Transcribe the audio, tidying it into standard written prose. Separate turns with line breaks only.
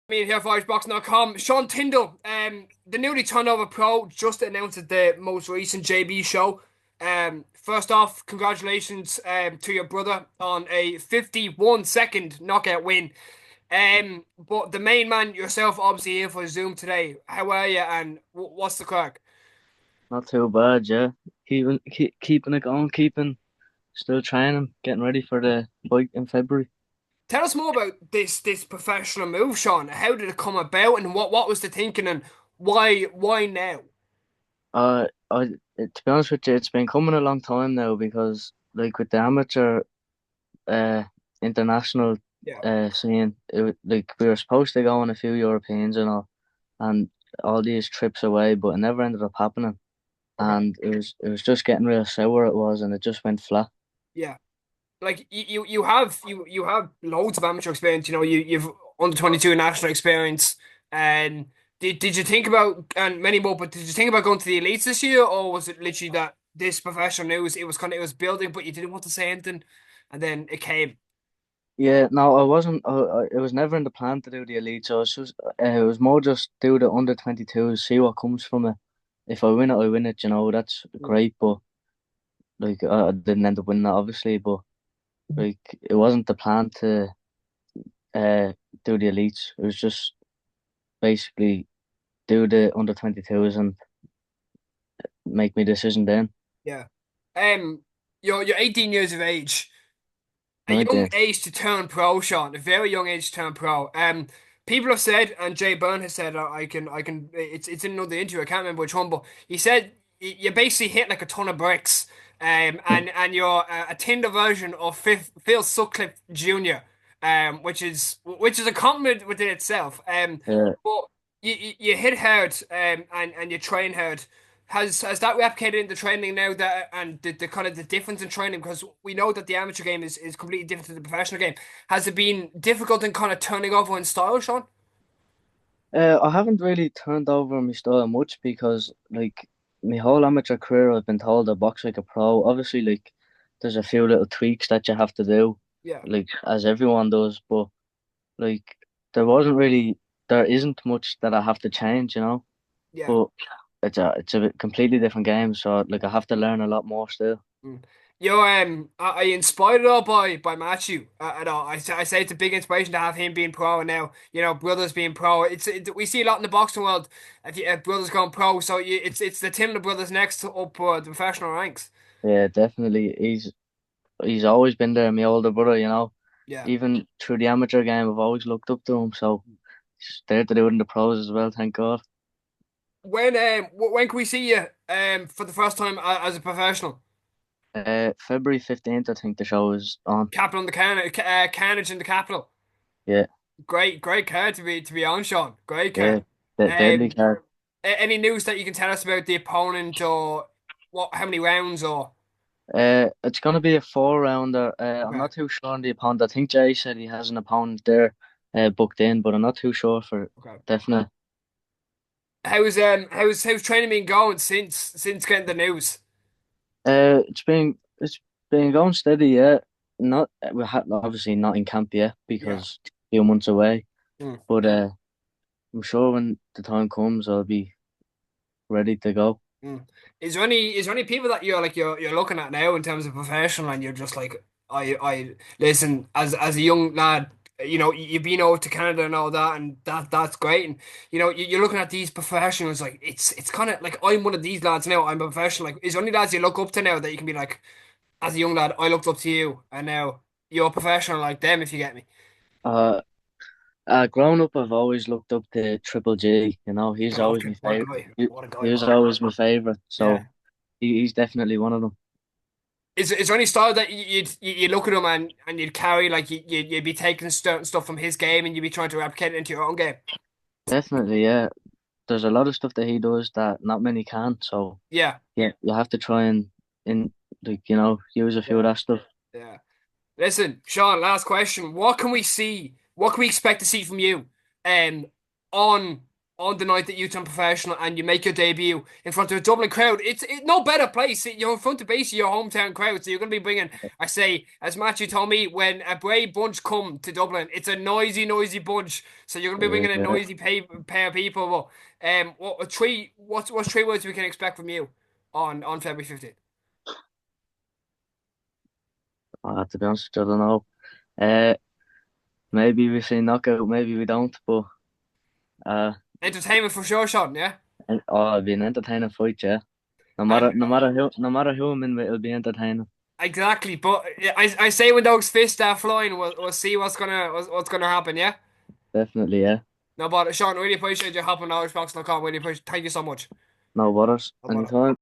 Me here for editoririshboxing.com. Sean Tyndall, the newly turned over pro, just announced at the most recent JB show. First off, congratulations to your brother on a 51-second knockout win. But the main man, yourself, obviously here for Zoom today. How are you, and what's the crack?
Not too bad, yeah. Keeping it going, keeping still training, getting ready for the fight in February.
Tell us more about this professional move, Sean. How did it come about, and what was the thinking, and why now?
To be honest with you, it's been coming a long time now because, like, with the amateur, uh, international,
Yeah.
scene, like we were supposed to go on a few Europeans and all these trips away, but it never ended up happening.
Okay.
And it was just getting real sour. It was, and it just went flat.
Yeah. Like you have loads of amateur experience. You know, you've under 22 national experience. And did you think about, and many more, but did you think about going to the elites this year, or was it literally that this professional news, it was building, but you didn't want to say anything, and then it came?
Yeah, no, I wasn't. It was never in the plan to do the elite. So it was more just do the under 22s, see what comes from it. If I win it, I win it. That's
Mm.
great. But like, I didn't end up winning that, obviously. But like, it wasn't the plan to uh do the elites. It was just basically do the under 22s and make my decision then.
Yeah. Um, you're 18 years of age. A
Right
young
there.
age to turn pro, Sean. A very young age to turn pro. People have said, and Jay Byrne has said, I can. It's in another interview. I can't remember which one, but he said you basically hit like a ton of bricks. And you're a Tinder version of Phil Sutcliffe Jr. Which is a compliment within itself.
Yeah.
But you hit hard, and you train hard. Has that replicated in the training now, that and the kind of the difference in training, because we know that the amateur game is completely different to the professional game. Has it been difficult in kind of turning over in style, Sean?
I haven't really turned over my style much because, like, my whole amateur career, I've been told I box like a pro. Obviously, like, there's a few little tweaks that you have to do,
Yeah,
like, as everyone does, but, like, there wasn't really, there isn't much that I have to change.
yeah.
But it's a completely different game, so, like, I have to learn a lot more still.
Mm. I inspired all by Matthew. I say it's a big inspiration to have him being pro, and now brothers being pro. We see a lot in the boxing world. If brothers going pro, so it's the Tyndall brothers next to up the professional ranks.
Yeah, definitely. He's always been there, my older brother.
Yeah.
Even through the amateur game, I've always looked up to him, so he's there to do it in the pros as well, thank God.
When can we see you for the first time as a professional?
February 15th, I think the show is on.
Capital in the Carnage in the capital.
Yeah,
Great card to be on, Sean. Great
yeah,
card.
deadly
Um,
card.
any news that you can tell us about the opponent, or how many rounds, or?
It's gonna be a four rounder. I'm
Okay,
not too sure on the opponent. I think Jay said he has an opponent there, booked in, but I'm not too sure for
okay.
definite.
How's training been going since getting the news?
It's been going steady. Yeah, not obviously not in camp yet
Yeah.
because a few months away.
Mm.
But I'm sure when the time comes, I'll be ready to go.
Mm. Is there any people that you're looking at now in terms of professional, and you're just like, I listen, as a young lad, you've been over to Canada and all that, and that's great. And you're looking at these professionals, like it's kind of like, I'm one of these lads now. I'm a professional. Like, is there any lads you look up to now that you can be like, as a young lad, I looked up to you, and now you're a professional like them, if you get me?
Uh, Growing up, I've always looked up to Triple G. He's always
Okay,
my
what a
favorite.
guy!
He,
What a guy!
he was always my favorite,
Yeah.
so he's definitely one of them.
Is there any style that you look at him, and you'd carry, like, you'd be taking certain stuff from his game, and you'd be trying to replicate it into your own game?
Definitely, yeah. There's a lot of stuff that he does that not many can. So
Yeah,
yeah, you have to try and in like use a few of
yeah,
that stuff.
yeah. Listen, Sean, last question. What can we see? What can we expect to see from you, um, on on the night that you turn professional and you make your debut in front of a Dublin crowd. It's no better place. You're in front of basically your hometown crowd, so you're going to be bringing. I say, as Matthew told me, when a brave bunch come to Dublin, it's a noisy, noisy bunch. So you're going to be bringing a
Yeah.
noisy pair of people. But what's three words we can expect from you on February 15th?
To be honest, I don't know. Uh, maybe we say knockout, maybe we don't, but uh,
Entertainment for sure, Sean. Yeah.
it'll be an entertaining fight, yeah.
And
No matter who I'm in with, it'll be entertaining.
exactly, but I say when those fists start flying, we'll see what's gonna happen. Yeah.
Definitely, yeah.
No, but Sean, really appreciate you helping out. IrishBoxing.com. Really appreciate. Thank you so much.
No butters.
No bother.
Anytime.